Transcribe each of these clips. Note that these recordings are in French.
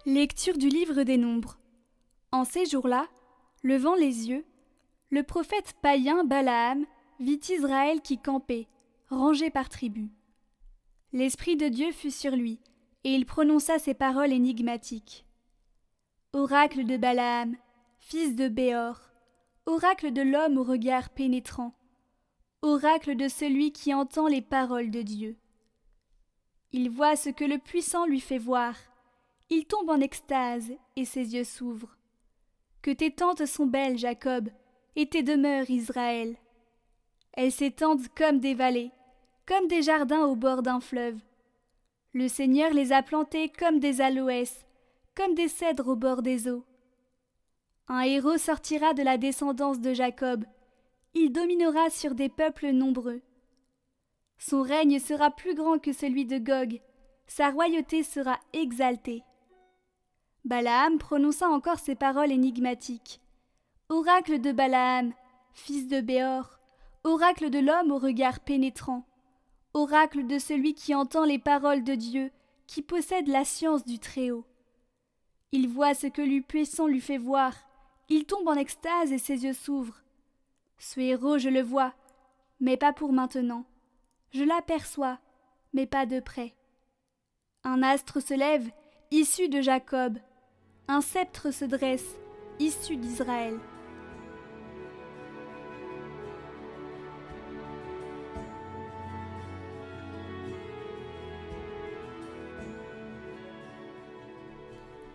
Lecture du livre des Nombres. En ces jours-là, levant les yeux, le prophète païen Balaam vit Israël qui campait, rangé par tribu. L'Esprit de Dieu fut sur lui, et il prononça ces paroles énigmatiques. Oracle de Balaam, fils de Béor, oracle de l'homme au regard pénétrant, oracle de celui qui entend les paroles de Dieu. Il voit ce que le puissant lui fait voir, il tombe en extase et ses yeux s'ouvrent. Que tes tentes sont belles, Jacob, et tes demeures, Israël. Elles s'étendent comme des vallées, comme des jardins au bord d'un fleuve. Le Seigneur les a plantées comme des aloès, comme des cèdres au bord des eaux. Un héros sortira de la descendance de Jacob, il dominera sur des peuples nombreux. Son règne sera plus grand que celui de Gog, sa royauté sera exaltée. Balaam prononça encore ces paroles énigmatiques. Oracle de Balaam, fils de Béor, oracle de l'homme au regard pénétrant, oracle de celui qui entend les paroles de Dieu, qui possède la science du Très-Haut. Il voit ce que le puissant lui fait voir, il tombe en extase et ses yeux s'ouvrent. Ce héros, je le vois, mais pas pour maintenant. Je l'aperçois, mais pas de près. Un astre se lève, issu de Jacob. Un sceptre se dresse, issu d'Israël.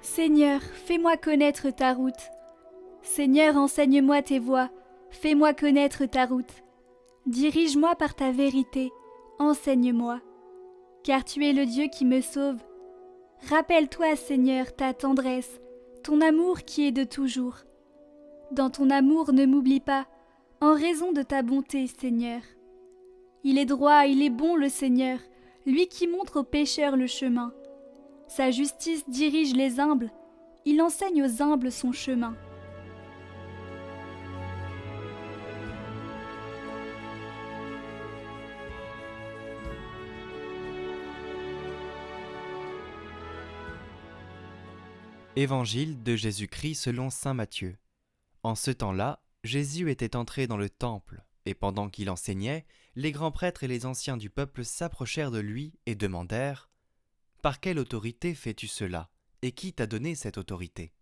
Seigneur, fais-moi connaître ta route. Seigneur, enseigne-moi tes voies, fais-moi connaître ta route. Dirige-moi par ta vérité, enseigne-moi. Car tu es le Dieu qui me sauve. Rappelle-toi, Seigneur, ta tendresse, ton amour qui est de toujours. Dans ton amour, ne m'oublie pas, en raison de ta bonté, Seigneur. Il est droit, il est bon, le Seigneur, lui qui montre aux pécheurs le chemin. Sa justice dirige les humbles, il enseigne aux humbles son chemin. Évangile de Jésus-Christ selon saint Matthieu. En ce temps-là, Jésus était entré dans le temple, et pendant qu'il enseignait, les grands prêtres et les anciens du peuple s'approchèrent de lui et demandèrent « Par quelle autorité fais-tu cela, et qui t'a donné cette autorité ?»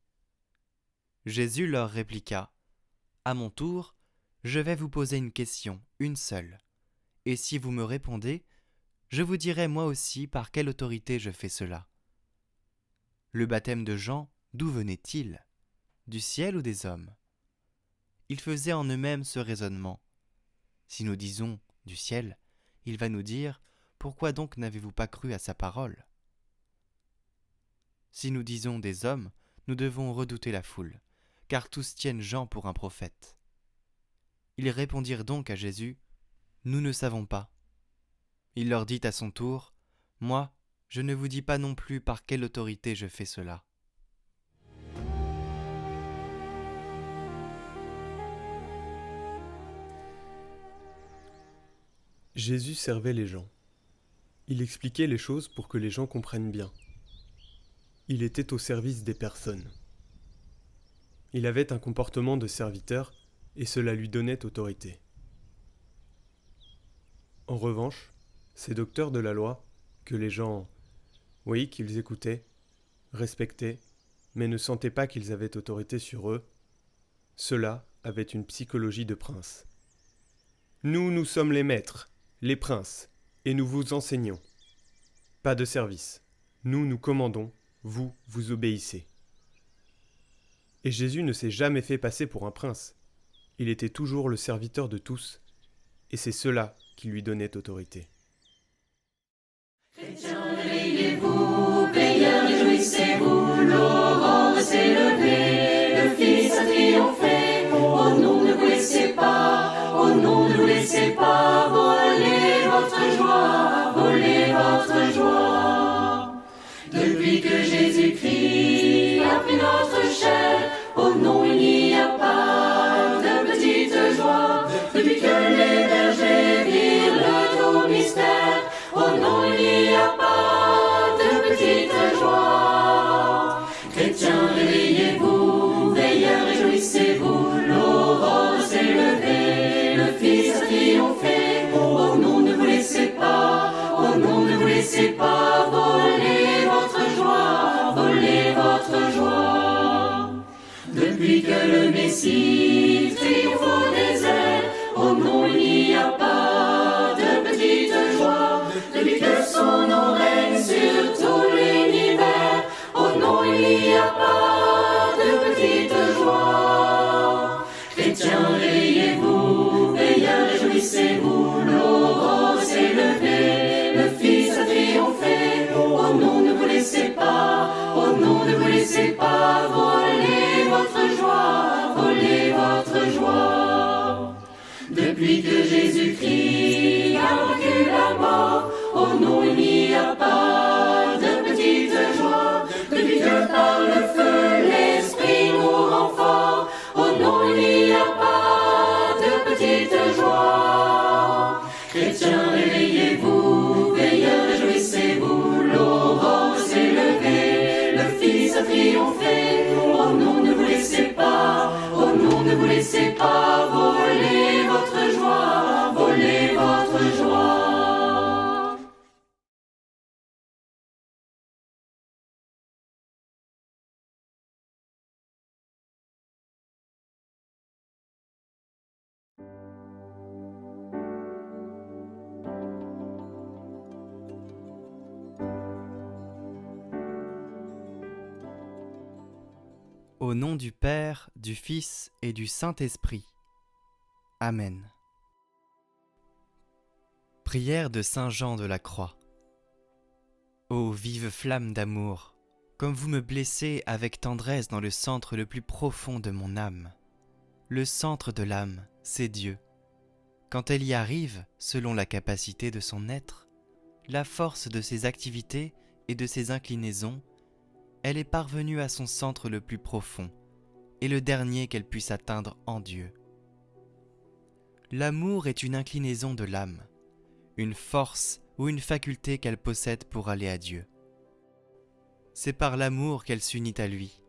Jésus leur répliqua « À mon tour, je vais vous poser une question, une seule, et si vous me répondez, je vous dirai moi aussi par quelle autorité je fais cela. » Le baptême de Jean, d'où venait-il? Du ciel ou des hommes? Ils faisaient en eux-mêmes ce raisonnement. Si nous disons du ciel, il va nous dire pourquoi donc n'avez-vous pas cru à sa parole? Si nous disons des hommes, nous devons redouter la foule, car tous tiennent Jean pour un prophète. Ils répondirent donc à Jésus, nous ne savons pas. Il leur dit à son tour, moi, je ne vous dis pas non plus par quelle autorité je fais cela. Jésus servait les gens. Il expliquait les choses pour que les gens comprennent bien. Il était au service des personnes. Il avait un comportement de serviteur et cela lui donnait autorité. En revanche, ces docteurs de la loi, que les gens, oui, qu'ils écoutaient, respectaient, mais ne sentaient pas qu'ils avaient autorité sur eux, ceux-là avaient une psychologie de prince. Nous sommes les maîtres, les princes, et nous vous enseignons. Pas de service. Nous commandons, vous obéissez. Et Jésus ne s'est jamais fait passer pour un prince. Il était toujours le serviteur de tous, et c'est cela qui lui donnait autorité. Chrétiens, réveillez-vous, veilleurs, réjouissez-vous, l'aurore s'est levée, le Fils a triomphé. Oh non, ne vous laissez pas, oh non, ne vous laissez pas voler votre joie, voler votre joie. Depuis que Jésus-Christ a pris notre chair, oh non, il n'y a pas de petite joie. Depuis que les bergers virent le doux mystère, oh non, il n'y a pas Depuis que le Messie triomphe au désert, oh non, il n'y a pas de petite joie. Depuis que son nom règne sur tout l'univers, oh non, il n'y a pas de petite joie. Chrétiens, réveillez-vous, veilleurs, réjouissez-vous, l'aurore s'est levée, le Fils a triomphé. Oh non, ne vous laissez pas, oh non, ne vous laissez pas voler votre joie, voler votre joie. Depuis que Jésus-Christ a vaincu la mort, oh non, il n'y a pas de petite joie. Depuis que par le feu l'Esprit nous rend forts, oh non, il n'y a pas de petite joie. Chrétiens, réveillez-vous, veilleurs, réjouissez-vous, l'aurore s'est levée, le Fils a triomphé. Oh non, ne vous laissez pas, oh non, ne vous laissez pas voler votre joie, voler votre joie. Au nom du Père, du Fils et du Saint-Esprit. Amen. Prière de Saint Jean de la Croix. Ô vive flamme d'amour, comme vous me blessez avec tendresse dans le centre le plus profond de mon âme. Le centre de l'âme, c'est Dieu. Quand elle y arrive, selon la capacité de son être, la force de ses activités et de ses inclinaisons, elle est parvenue à son centre le plus profond, et le dernier qu'elle puisse atteindre en Dieu. L'amour est une inclinaison de l'âme, une force ou une faculté qu'elle possède pour aller à Dieu. C'est par l'amour qu'elle s'unit à lui.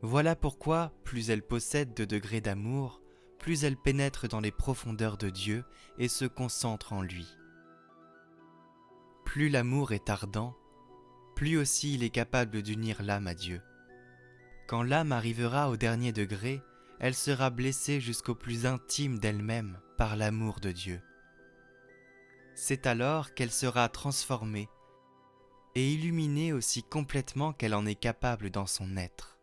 Voilà pourquoi, plus elle possède de degrés d'amour, plus elle pénètre dans les profondeurs de Dieu et se concentre en lui. Plus l'amour est ardent, plus aussi il est capable d'unir l'âme à Dieu. Quand l'âme arrivera au dernier degré, elle sera blessée jusqu'au plus intime d'elle-même par l'amour de Dieu. C'est alors qu'elle sera transformée et illuminée aussi complètement qu'elle en est capable dans son être.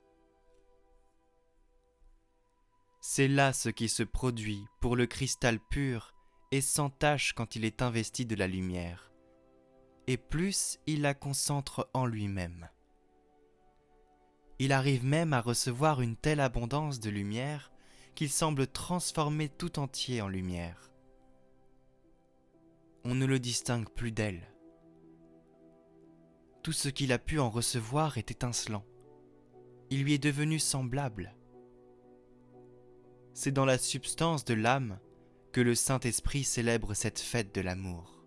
C'est là ce qui se produit pour le cristal pur et sans tache quand il est investi de la lumière. Et plus il la concentre en lui-même. Il arrive même à recevoir une telle abondance de lumière qu'il semble transformer tout entier en lumière. On ne le distingue plus d'elle. Tout ce qu'il a pu en recevoir est étincelant. Il lui est devenu semblable. C'est dans la substance de l'âme que le Saint-Esprit célèbre cette fête de l'amour.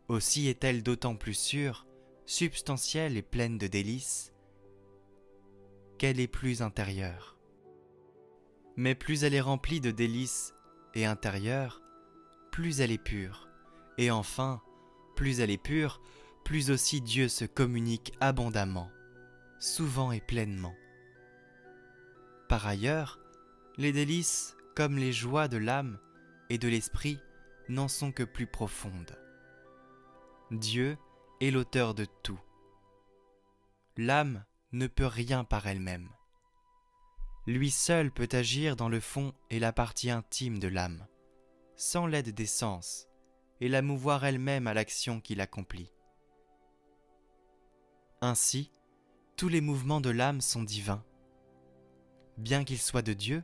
Aussi est-elle d'autant plus sûre, substantielle et pleine de délices, qu'elle est plus intérieure. Mais plus elle est remplie de délices et intérieure, plus elle est pure. Et enfin, plus elle est pure, plus aussi Dieu se communique abondamment, souvent et pleinement. Par ailleurs, les délices, comme les joies de l'âme et de l'esprit, n'en sont que plus profondes. Dieu est l'auteur de tout. L'âme ne peut rien par elle-même. Lui seul peut agir dans le fond et la partie intime de l'âme, sans l'aide des sens, et la mouvoir elle-même à l'action qu'il accomplit. Ainsi, tous les mouvements de l'âme sont divins. Bien qu'ils soient de Dieu,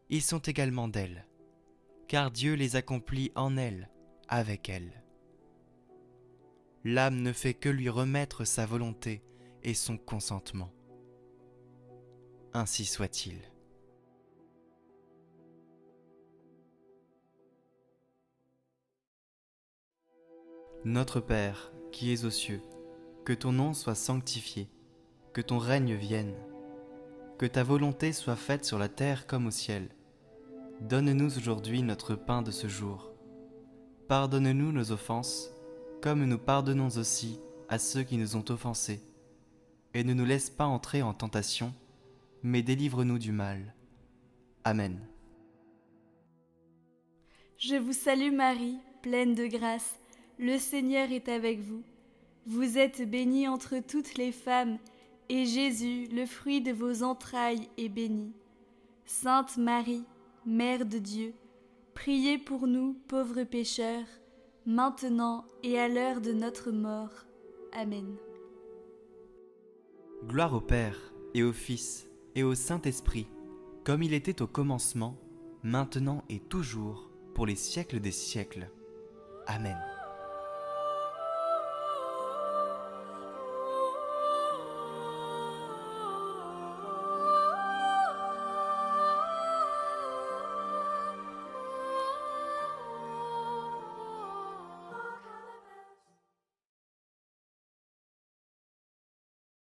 ils sont également d'elle, car Dieu les accomplit en elle, avec elle. L'âme ne fait que lui remettre sa volonté et son consentement. Ainsi soit-il. Notre Père, qui es aux cieux, que ton nom soit sanctifié, que ton règne vienne, que ta volonté soit faite sur la terre comme au ciel. Donne-nous aujourd'hui notre pain de ce jour. Pardonne-nous nos offenses, comme nous pardonnons aussi à ceux qui nous ont offensés. Et ne nous laisse pas entrer en tentation, mais délivre-nous du mal. Amen. Je vous salue Marie, pleine de grâce, le Seigneur est avec vous. Vous êtes bénie entre toutes les femmes, et Jésus, le fruit de vos entrailles, est béni. Sainte Marie, Mère de Dieu, priez pour nous, pauvres pécheurs, maintenant et à l'heure de notre mort. Amen. Gloire au Père, et au Fils, et au Saint-Esprit, comme il était au commencement, maintenant et toujours, pour les siècles des siècles. Amen.